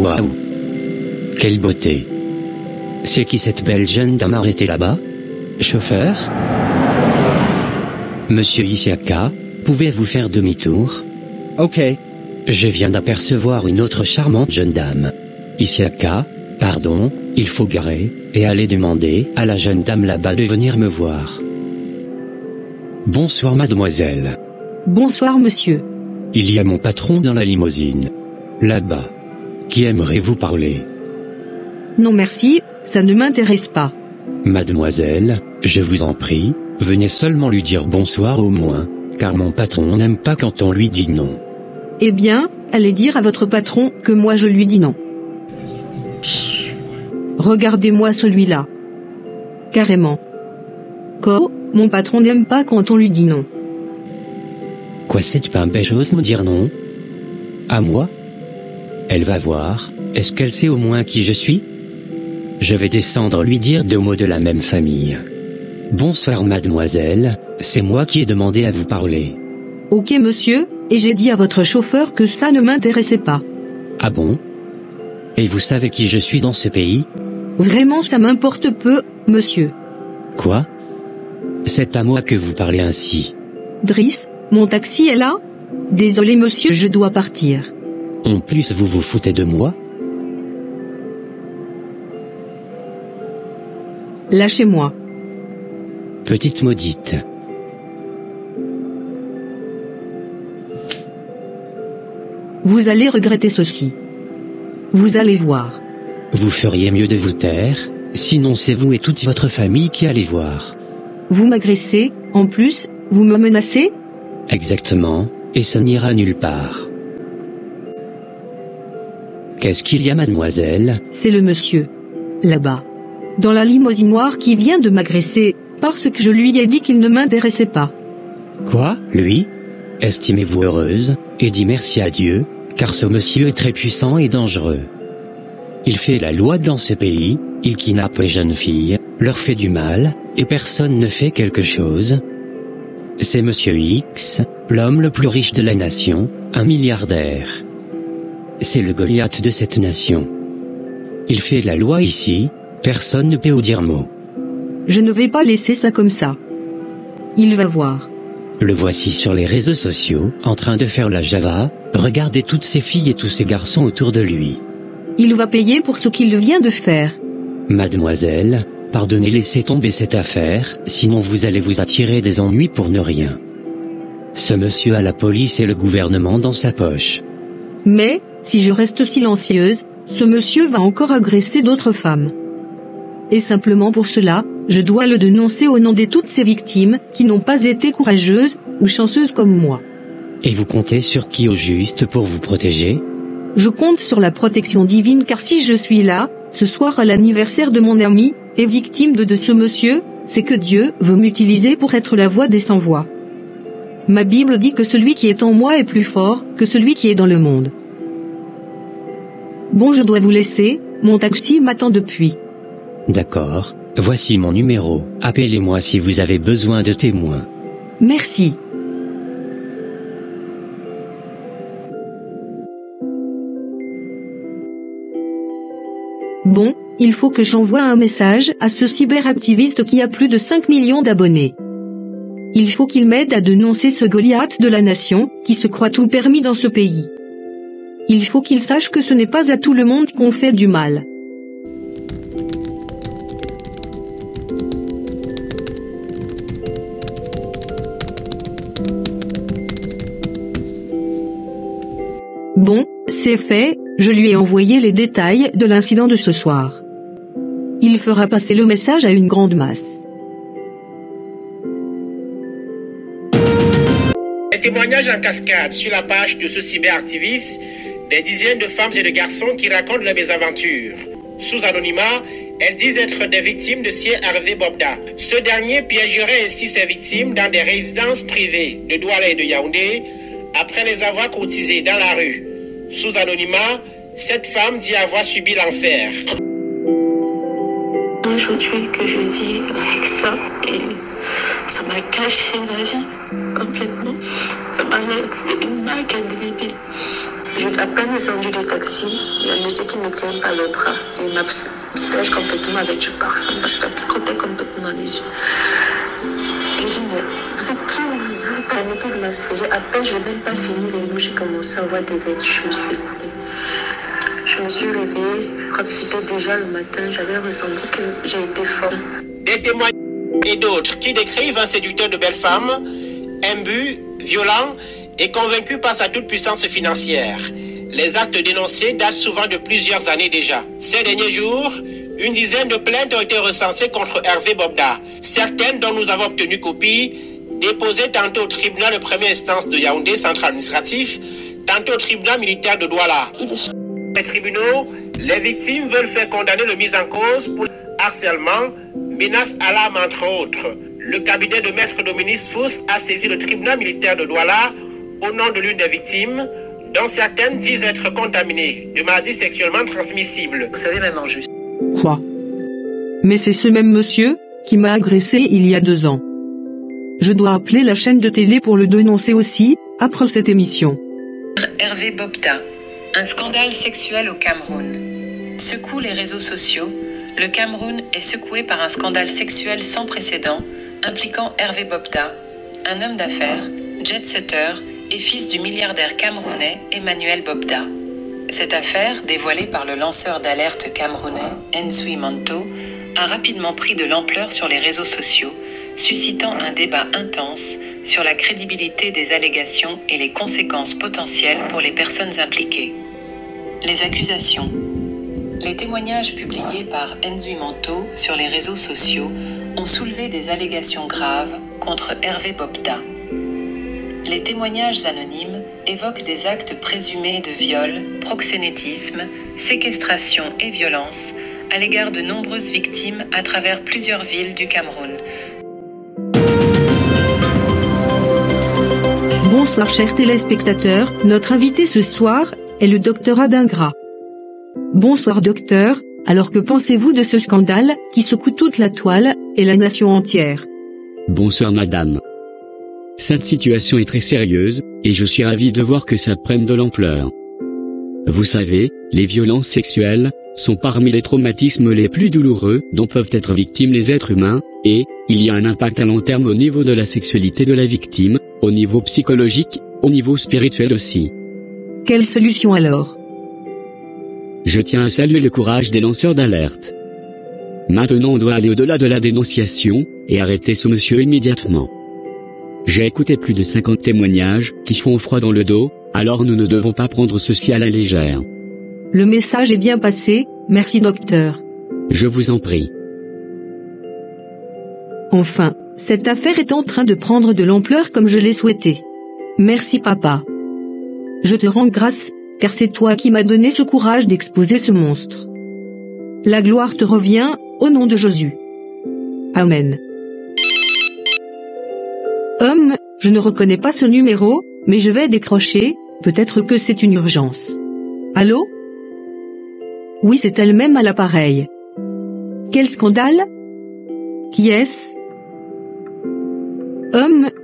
Waouh! Quelle beauté! C'est qui cette belle jeune dame arrêtée là-bas? Chauffeur? Monsieur Isiaka, pouvez-vous faire demi-tour? Ok. Je viens d'apercevoir une autre charmante jeune dame. Isiaka, pardon, il faut garer, et aller demander à la jeune dame là-bas de venir me voir. Bonsoir mademoiselle. Bonsoir monsieur. Il y a mon patron dans la limousine. Là-bas. Qui aimerait vous parler? Non merci, ça ne m'intéresse pas. Mademoiselle, je vous en prie, venez seulement lui dire bonsoir au moins, car mon patron n'aime pas quand on lui dit non. Eh bien, allez dire à votre patron que moi je lui dis non. Regardez-moi celui-là. Carrément. Mon patron n'aime pas quand on lui dit non. Quoi, cette femme bêche ose me dire non? À moi? Elle va voir, est-ce qu'elle sait au moins qui je suis? Je vais descendre lui dire 2 mots de la même famille. Bonsoir mademoiselle, c'est moi qui ai demandé à vous parler. Ok monsieur, et j'ai dit à votre chauffeur que ça ne m'intéressait pas. Ah bon? Et vous savez qui je suis dans ce pays? Vraiment ça m'importe peu, monsieur. Quoi? C'est à moi que vous parlez ainsi. Driss, mon taxi est là? Désolé monsieur, je dois partir. En plus vous vous foutez de moi? Lâchez-moi. Petite maudite. Vous allez regretter ceci. Vous allez voir. Vous feriez mieux de vous taire, sinon c'est vous et toute votre famille qui allez voir. Vous m'agressez, en plus, vous me menacez? Exactement, et ça n'ira nulle part. Qu'est-ce qu'il y a mademoiselle? C'est le monsieur. Là-bas. Dans la limousine noire qui vient de m'agresser, parce que je lui ai dit qu'il ne m'intéressait pas. Quoi, lui? Estimez-vous heureuse, et dis merci à Dieu, car ce monsieur est très puissant et dangereux. Il fait la loi dans ce pays, il kidnappe les jeunes filles, leur fait du mal, et personne ne fait quelque chose. C'est monsieur X, l'homme le plus riche de la nation, un milliardaire. C'est le Goliath de cette nation. Il fait la loi ici, personne ne peut en dire mot. Je ne vais pas laisser ça comme ça. Il va voir. Le voici sur les réseaux sociaux, en train de faire la Java, regardez toutes ces filles et tous ces garçons autour de lui. Il va payer pour ce qu'il vient de faire. Mademoiselle, pardonnez, laissez tomber cette affaire, sinon vous allez vous attirer des ennuis pour ne rien. Ce monsieur a la police et le gouvernement dans sa poche. Mais, si je reste silencieuse, ce monsieur va encore agresser d'autres femmes. Et simplement pour cela, je dois le dénoncer au nom de toutes ces victimes, qui n'ont pas été courageuses, ou chanceuses comme moi. Et vous comptez sur qui au juste pour vous protéger? Je compte sur la protection divine, car si je suis là, ce soir à l'anniversaire de mon ami, et victime de ce monsieur, c'est que Dieu veut m'utiliser pour être la voix des sans-voix. Ma Bible dit que celui qui est en moi est plus fort que celui qui est dans le monde. Bon, je dois vous laisser, mon taxi m'attend depuis. D'accord, voici mon numéro, appelez-moi si vous avez besoin de témoins. Merci. Bon, il faut que j'envoie un message à ce cyberactiviste qui a plus de 5 millions d'abonnés. Il faut qu'il m'aide à dénoncer ce Goliath de la nation, qui se croit tout permis dans ce pays. Il faut qu'il sache que ce n'est pas à tout le monde qu'on fait du mal. Bon, c'est fait, je lui ai envoyé les détails de l'incident de ce soir. Il fera passer le message à une grande masse. Des témoignages en cascade sur la page de ce cyberactiviste, des dizaines de femmes et de garçons qui racontent leurs mésaventures. Sous anonymat, elles disent être des victimes de Sier Harvey Bobda. Ce dernier piégerait ainsi ses victimes dans des résidences privées de Douala et de Yaoundé, après les avoir courtisées dans la rue. Sous anonymat, cette femme dit avoir subi l'enfer. Aujourd'hui que je vis avec ça, et ça m'a caché la vie complètement. Ça m'a laissé une marque indélébile. Je suis à peine descendue du taxi, il y a un monsieur qui me tient par le bras et m'asperge complètement avec du parfum parce que ça picotait complètement dans les yeux. Je dis, mais vous êtes qui? Vous permettez de m'asperger? À peine, je n'ai même pas fini les mots, j'ai commencé à avoir des vertiges, je me suis écoulée. Je me suis réveillée, je crois que c'était déjà le matin, j'avais ressenti que j'ai été forte. Des témoignages et d'autres qui décrivent un séducteur de belles femmes, imbu, violent et convaincu par sa toute-puissance financière. Les actes dénoncés datent souvent de plusieurs années déjà. Ces derniers jours, une dizaine de plaintes ont été recensées contre Hervé Bobda. Certaines dont nous avons obtenu copie, déposées tantôt au tribunal de première instance de Yaoundé, centre administratif, tantôt au tribunal militaire de Douala. Les tribunaux, les victimes veulent faire condamner le mis en cause pour harcèlement, menace à l'arme entre autres. Le cabinet de maître Dominique Fous a saisi le tribunal militaire de Douala au nom de l'une des victimes, dont certaines disent être contaminées de maladies sexuellement transmissibles. Vous savez, même en justice. Quoi? Mais c'est ce même monsieur qui m'a agressé il y a 2 ans. Je dois appeler la chaîne de télé pour le dénoncer aussi, après cette émission. Hervé Bobda. Un scandale sexuel au Cameroun. Secoue les réseaux sociaux. Le Cameroun est secoué par un scandale sexuel sans précédent impliquant Hervé Bobda, un homme d'affaires, jet-setter et fils du milliardaire camerounais Emmanuel Bobda. Cette affaire, dévoilée par le lanceur d'alerte camerounais Nsui Manto, a rapidement pris de l'ampleur sur les réseaux sociaux, suscitant un débat intense sur la crédibilité des allégations et les conséquences potentielles pour les personnes impliquées. Les accusations. Les témoignages publiés par Nsui Manto sur les réseaux sociaux ont soulevé des allégations graves contre Hervé Bobda. Les témoignages anonymes évoquent des actes présumés de viol, proxénétisme, séquestration et violence à l'égard de nombreuses victimes à travers plusieurs villes du Cameroun. Bonsoir chers téléspectateurs, notre invité ce soir est le docteur Adingra. Bonsoir docteur, alors que pensez-vous de ce scandale qui secoue toute la toile et la nation entière? Bonsoir madame. Cette situation est très sérieuse, et je suis ravi de voir que ça prenne de l'ampleur. Vous savez, les violences sexuelles sont parmi les traumatismes les plus douloureux dont peuvent être victimes les êtres humains, et il y a un impact à long terme au niveau de la sexualité de la victime, au niveau psychologique, au niveau spirituel aussi. Quelle solution alors? Je tiens à saluer le courage des lanceurs d'alerte. Maintenant on doit aller au-delà de la dénonciation, et arrêter ce monsieur immédiatement. J'ai écouté plus de 50 témoignages qui font froid dans le dos, alors nous ne devons pas prendre ceci à la légère. Le message est bien passé, merci docteur. Je vous en prie. Enfin, cette affaire est en train de prendre de l'ampleur comme je l'ai souhaité. Merci papa. Je te rends grâce, car c'est toi qui m'as donné ce courage d'exposer ce monstre. La gloire te revient, au nom de Jésus. Amen. Je ne reconnais pas ce numéro, mais je vais décrocher, peut-être que c'est une urgence. Allô? Oui, c'est elle-même à l'appareil. Quel scandale? Qui est-ce?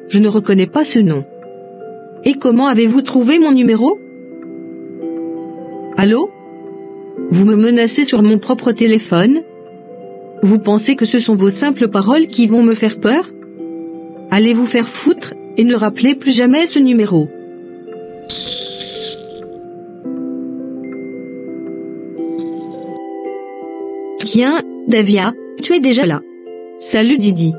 Je ne reconnais pas ce nom. Et comment avez-vous trouvé mon numéro? Allô? Vous me menacez sur mon propre téléphone? Vous pensez que ce sont vos simples paroles qui vont me faire peur? Allez vous faire foutre, et ne rappelez plus jamais ce numéro. Tiens, Davia, tu es déjà là. Salut Didi.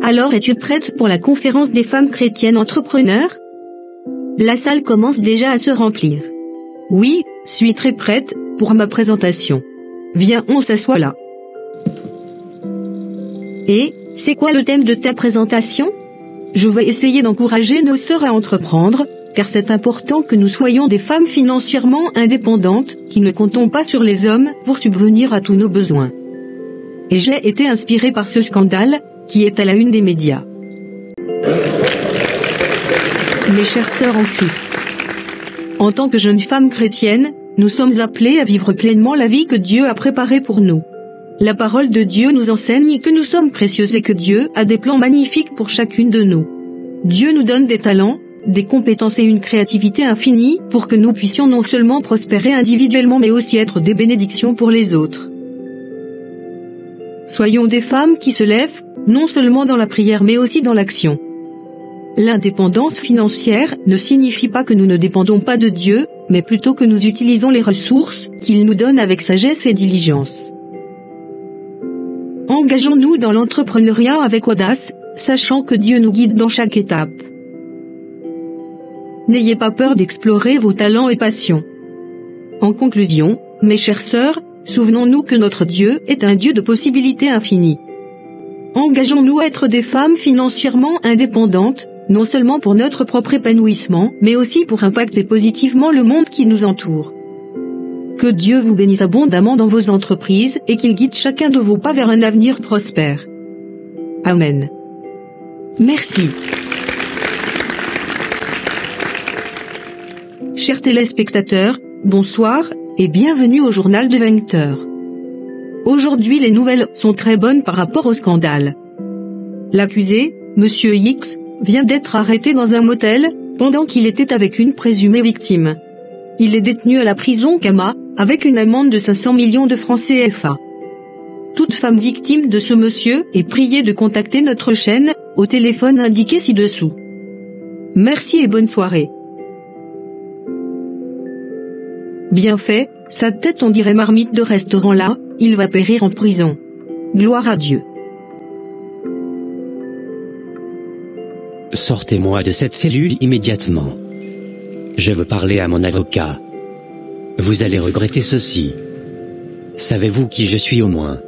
Alors es-tu prête pour la conférence des femmes chrétiennes entrepreneurs? La salle commence déjà à se remplir. Oui, suis très prête pour ma présentation. Viens, on s'assoit là. Et, c'est quoi le thème de ta présentation? Je vais essayer d'encourager nos sœurs à entreprendre, car c'est important que nous soyons des femmes financièrement indépendantes, qui ne comptons pas sur les hommes pour subvenir à tous nos besoins. Et j'ai été inspirée par ce scandale, qui est à la une des médias. Mes chères sœurs en Christ, en tant que jeunes femmes chrétiennes, nous sommes appelées à vivre pleinement la vie que Dieu a préparée pour nous. La parole de Dieu nous enseigne que nous sommes précieuses et que Dieu a des plans magnifiques pour chacune de nous. Dieu nous donne des talents, des compétences et une créativité infinie pour que nous puissions non seulement prospérer individuellement mais aussi être des bénédictions pour les autres. Soyons des femmes qui se lèvent, non seulement dans la prière mais aussi dans l'action. L'indépendance financière ne signifie pas que nous ne dépendons pas de Dieu, mais plutôt que nous utilisons les ressources qu'il nous donne avec sagesse et diligence. Engageons-nous dans l'entrepreneuriat avec audace, sachant que Dieu nous guide dans chaque étape. N'ayez pas peur d'explorer vos talents et passions. En conclusion, mes chères sœurs, souvenons-nous que notre Dieu est un Dieu de possibilités infinies. Engageons-nous à être des femmes financièrement indépendantes, non seulement pour notre propre épanouissement, mais aussi pour impacter positivement le monde qui nous entoure. Que Dieu vous bénisse abondamment dans vos entreprises et qu'il guide chacun de vos pas vers un avenir prospère. Amen. Merci. Chers téléspectateurs, bonsoir, et bienvenue au journal de 20h. Aujourd'hui les nouvelles sont très bonnes par rapport au scandale. L'accusé, Monsieur X, vient d'être arrêté dans un motel, pendant qu'il était avec une présumée victime. Il est détenu à la prison Kama, avec une amende de 500 millions de francs CFA. Toute femme victime de ce monsieur est priée de contacter notre chaîne, au téléphone indiqué ci-dessous. Merci et bonne soirée. Bien fait, sa tête on dirait marmite de restaurant là, il va périr en prison. Gloire à Dieu. Sortez-moi de cette cellule immédiatement. Je veux parler à mon avocat. Vous allez regretter ceci. Savez-vous qui je suis au moins?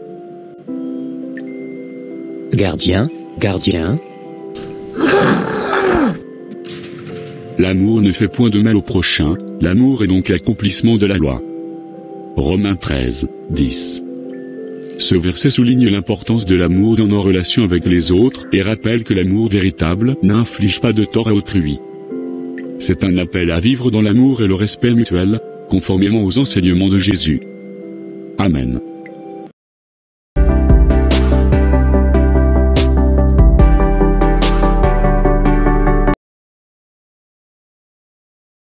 Gardien, gardien. L'amour ne fait point de mal au prochain, l'amour est donc l'accomplissement de la loi. Romains 13, 10. Ce verset souligne l'importance de l'amour dans nos relations avec les autres et rappelle que l'amour véritable n'inflige pas de tort à autrui. C'est un appel à vivre dans l'amour et le respect mutuel, conformément aux enseignements de Jésus. Amen.